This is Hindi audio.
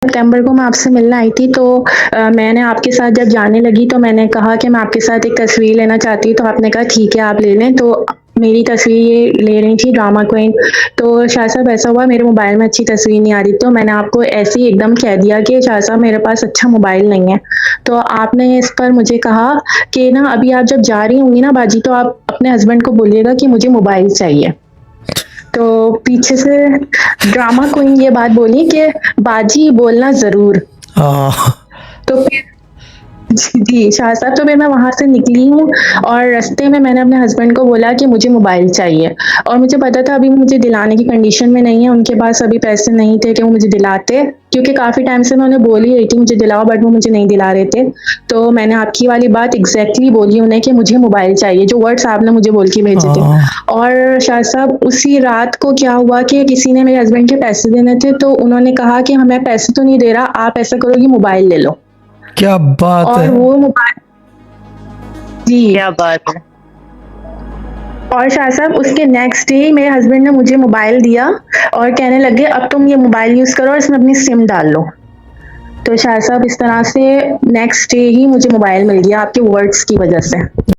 सितंबर को मैं आपसे मिलने आई थी तो मैंने आपके साथ जब जाने लगी तो मैंने कहा कि मैं आपके साथ एक तस्वीर लेना चाहती हूँ, तो आपने कहा ठीक है आप ले लें। तो मेरी तस्वीर ये ले रही थी ड्रामा क्वीन। तो शाह साहब ऐसा हुआ मेरे मोबाइल में अच्छी तस्वीर नहीं आ रही, तो मैंने आपको ऐसे ही एकदम कह दिया कि शाह साहब मेरे पास अच्छा मोबाइल नहीं है। तो आपने इस पर मुझे कहा कि ना अभी आप जब जा रही होंगी ना बाजी, तो आप अपने हस्बैंड को बोलिएगा कि मुझे मोबाइल चाहिए। तो पीछे से ड्रामा क्वीन ये बात बोली कि बाजी बोलना ज़रूर। हाँ। तो फिर जी, शाह साहब तो फिर मैं वहाँ से निकली हूँ और रास्ते में मैंने अपने हस्बैंड को बोला कि मुझे मोबाइल चाहिए, और मुझे पता था अभी मुझे दिलाने की कंडीशन में नहीं है, उनके पास अभी पैसे नहीं थे कि वो मुझे दिलाते, क्योंकि काफ़ी टाइम से मैं उन्हें बोल ही रही थी मुझे दिलाओ, बट वो मुझे नहीं दिला रहे थे। तो मैंने आपकी वाली बात एग्ज़ैक्टली बोली उन्हें कि मुझे मोबाइल चाहिए, जो वर्ड्स आपने मुझे बोल के भेजे थे। और शाह साहब उसी रात को क्या हुआ कि किसी ने मेरे हस्बैंड के पैसे देने थे, तो उन्होंने कहा कि मैं पैसे तो नहीं दे रहा, आप ऐसा करो कि मोबाइल ले लो। क्या बात और है। वो मोबाइल जी। क्या बात है। और शाह साहब उसके नेक्स्ट डे ही मेरे हस्बैंड ने मुझे मोबाइल दिया और कहने लगे अब तुम ये मोबाइल यूज़ करो और इसमें अपनी सिम डाल लो। तो शाह साहब इस तरह से नेक्स्ट डे ही मुझे मोबाइल मिल गया आपके वर्ड्स की वज़ह से।